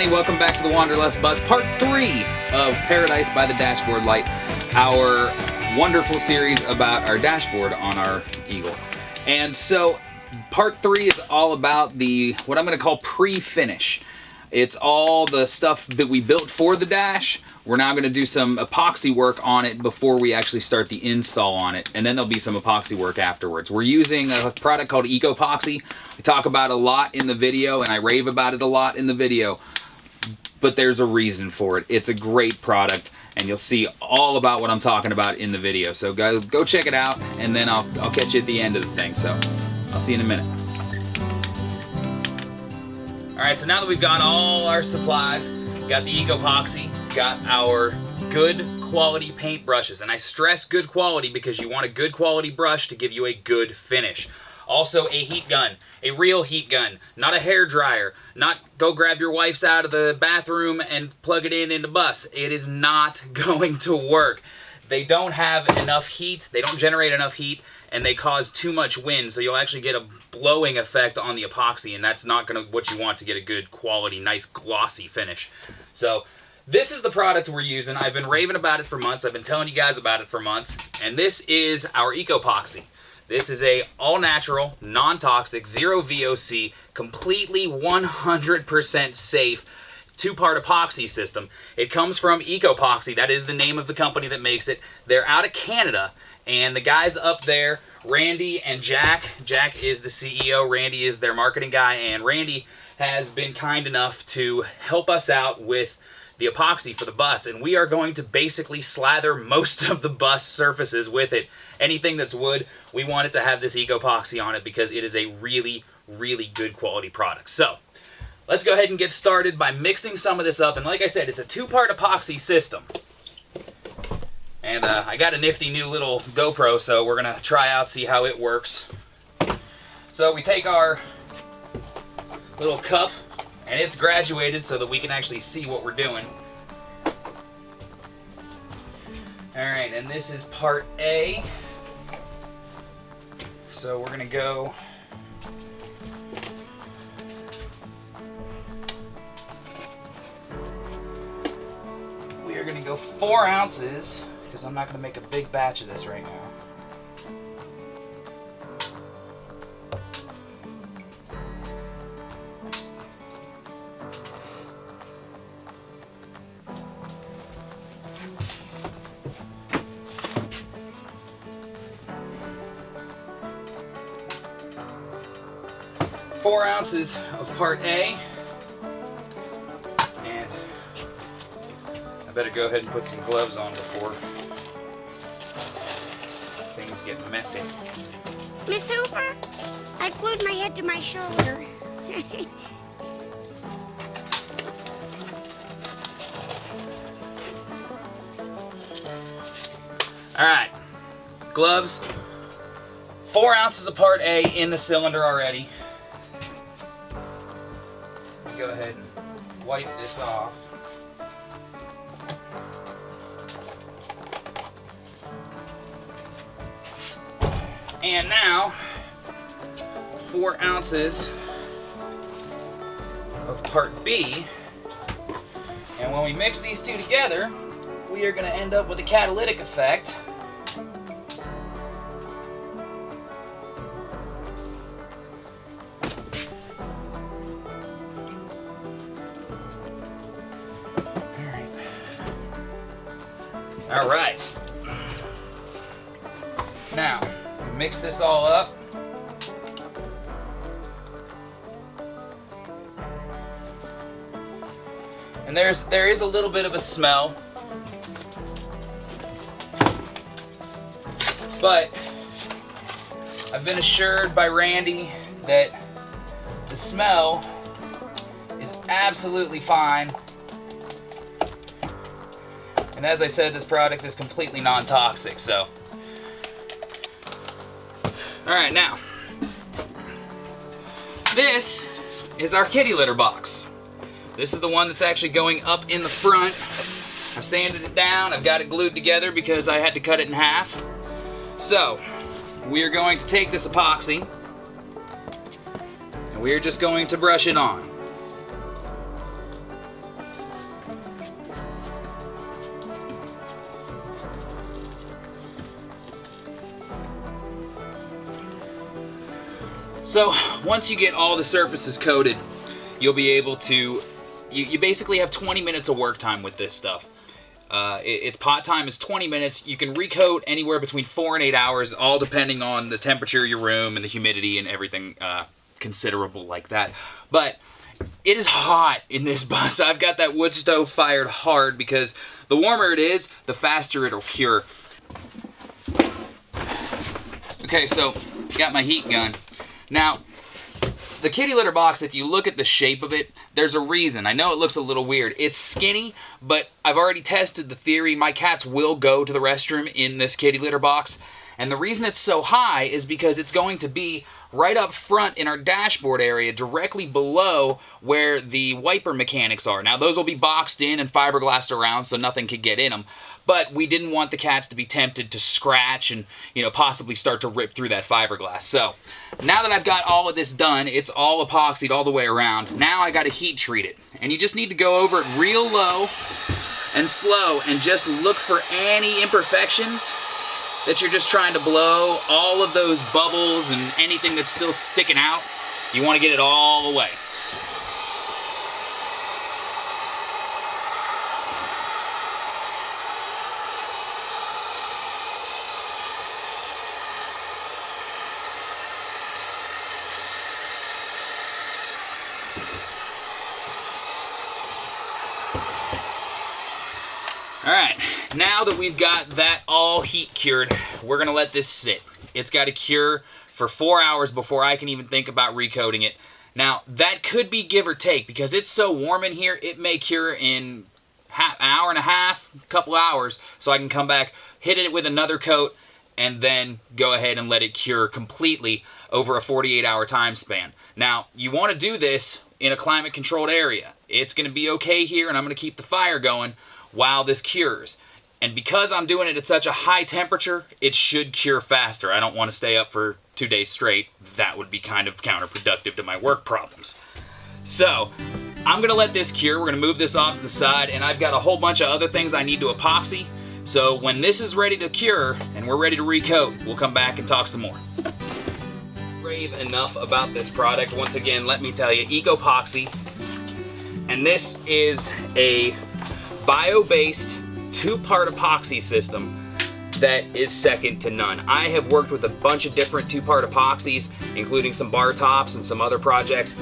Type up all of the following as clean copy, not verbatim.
everybody, welcome back to the Wanderlust Bus, part 3 of Paradise by the Dashboard Light, our wonderful series about our dashboard on our Eagle. And so, part 3 is all about what I'm going to call pre-finish. It's all the stuff that we built for the dash. We're now going to do some epoxy work on it before we actually start the install on it, and then there'll be some epoxy work afterwards. We're using a product called Epoxy. I talk about it a lot in the video, and I rave about it a lot in the video, but there's a reason for it. It's a great product, and you'll see all about what I'm talking about in the video. So go check it out, and then I'll catch you at the end of the thing. So I'll see you in a minute. Alright, so now that we've got all our supplies, got the Epoxy, got our good quality paint brushes, and I stress good quality because you want a good quality brush to give you a good finish. Also a heat gun, a real heat gun, not a hair dryer, not go grab your wife's out of the bathroom and plug it in the bus. It is not going to work. They don't have enough heat, they don't generate enough heat, and they cause too much wind, so you'll actually get a blowing effect on the epoxy, and that's not what you want to get a good quality, nice glossy finish. So this is the product we're using. I've been raving about it for months. I've been telling you guys about it for months, and this is our Epoxy. This is a all-natural, non-toxic, zero VOC, completely 100% safe two-part epoxy system. It comes from Epoxy. That is the name of the company that makes it. They're out of Canada, and the guys up there, Randy and Jack. Jack is the CEO, Randy is their marketing guy, and Randy has been kind enough to help us out with the epoxy for the bus, and we are going to basically slather most of the bus surfaces with it. Anything that's wood, we want it to have this Epoxy on it because it is a really, really good quality product. So let's go ahead and get started by mixing some of this up, and like I said, it's a two-part epoxy system. And I got a nifty new little GoPro, so we're going to try out, see how it works. So we take our little cup, and it's graduated so that we can actually see what we're doing. Alright, and this is part A. So we're going to go we are going to go 4 ounces, because I'm not going to make a big batch of this right now. Four ounces of part A, and I better go ahead and put some gloves on before things get messy. Miss Hooper, I glued my head to my shoulder. Alright, gloves, 4 ounces of part A in the cylinder already. Go ahead and wipe this off. And now 4 ounces of part B, and when we mix these two together, we are going to end up with a catalytic effect. All right. Now, mix this all up. And there is a little bit of a smell, but I've been assured by Randy that the smell is absolutely fine. And as I said, this product is completely non-toxic, so. Alright, now, this is our kitty litter box. This is the one that's actually going up in the front. I've sanded it down, I've got it glued together because I had to cut it in half. So, we are going to take this epoxy, and we are just going to brush it on. So once you get all the surfaces coated, you'll be able to, you basically have 20 minutes of work time with this stuff. Its pot time is 20 minutes. You can recoat anywhere between 4 and 8 hours, all depending on the temperature of your room and the humidity and everything considerable like that. But it is hot in this bus. I've got that wood stove fired hard because the warmer it is, the faster it'll cure. Okay, so got my heat gun. Now, the kitty litter box, if you look at the shape of it, there's a reason. I know it looks a little weird. It's skinny, but I've already tested the theory. My cats will go to the restroom in this kitty litter box. And the reason it's so high is because it's going to be right up front in our dashboard area, directly below where the wiper mechanics are. Now, those will be boxed in and fiberglassed around so nothing could get in them. But we didn't want the cats to be tempted to scratch and, possibly start to rip through that fiberglass. So, now that I've got all of this done, it's all epoxied all the way around. Now I got to heat treat it. And you just need to go over it real low and slow and just look for any imperfections that you're just trying to blow, all of those bubbles and anything that's still sticking out. You want to get it all away. Alright, now that we've got that all heat cured, we're going to let this sit. It's got to cure for 4 hours before I can even think about recoating it. Now, that could be give or take, because it's so warm in here, it may cure in an hour and a half, a couple hours, so I can come back, hit it with another coat, and then go ahead and let it cure completely over a 48-hour time span. Now, you want to do this in a climate-controlled area. It's going to be okay here, and I'm going to keep the fire going while this cures. And because I'm doing it at such a high temperature, it should cure faster. I don't want to stay up for 2 days straight. That would be kind of counterproductive to my work problems. So, I'm going to let this cure. We're going to move this off to the side, and I've got a whole bunch of other things I need to epoxy. So when this is ready to cure, and we're ready to recoat, we'll come back and talk some more. Rave enough about this product. Once again, let me tell you, Ecopoxy. And this is a bio-based 2-part epoxy system that is second to none. I have worked with a bunch of different 2-part epoxies, including some bar tops and some other projects.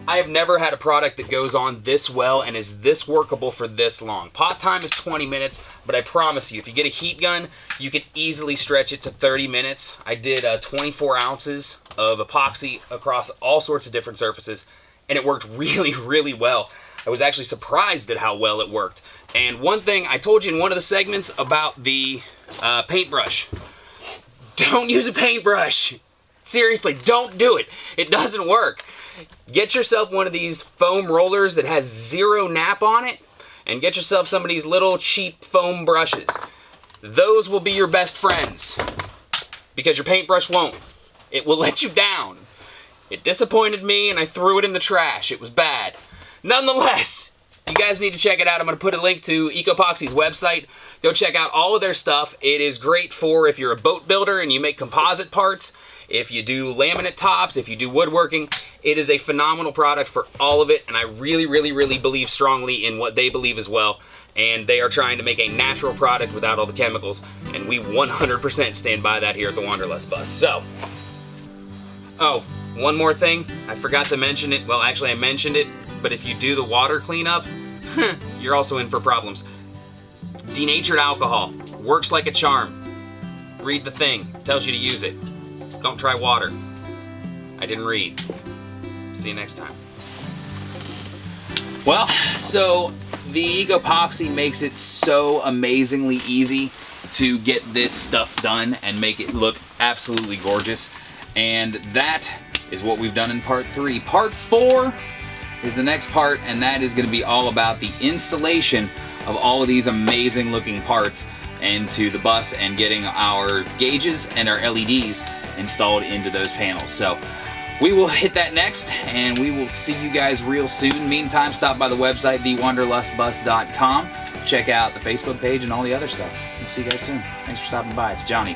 I have never had a product that goes on this well and is this workable for this long. Pot time is 20 minutes, but I promise you, if you get a heat gun, you can easily stretch it to 30 minutes. I did 24 ounces of epoxy across all sorts of different surfaces, and it worked really, really well. I was actually surprised at how well it worked. And one thing I told you in one of the segments about the paintbrush. Don't use a paintbrush. Seriously, don't do it. It doesn't work. Get yourself one of these foam rollers that has 0 nap on it, and get yourself some of these little cheap foam brushes. Those will be your best friends, because your paintbrush won't. It will let you down. It disappointed me, and I threw it in the trash. It was bad. Nonetheless, you guys need to check it out. I'm going to put a link to Ecopoxy's website. Go check out all of their stuff. It is great for if you're a boat builder and you make composite parts, if you do laminate tops, if you do woodworking. It is a phenomenal product for all of it, and I really, really, really believe strongly in what they believe as well. And they are trying to make a natural product without all the chemicals, and we 100% stand by that here at the Wanderlust Bus. So, oh, one more thing. I forgot to mention it. Well, actually, I mentioned it. But if you do the water cleanup, you're also in for problems. Denatured alcohol. Works like a charm. Read the thing. Tells you to use it. Don't try water. I didn't read. See you next time. Well, so the Ecopoxy makes it so amazingly easy to get this stuff done and make it look absolutely gorgeous. And that is what we've done in part 3. Part 4 is the next part, and that is going to be all about the installation of all of these amazing looking parts into the bus and getting our gauges and our LEDs installed into those panels. So we will hit that next, and we will see you guys real soon. Meantime, stop by the website, thewanderlustbus.com. Check out the Facebook page and all the other stuff. We'll see you guys soon. Thanks for stopping by. It's Johnny.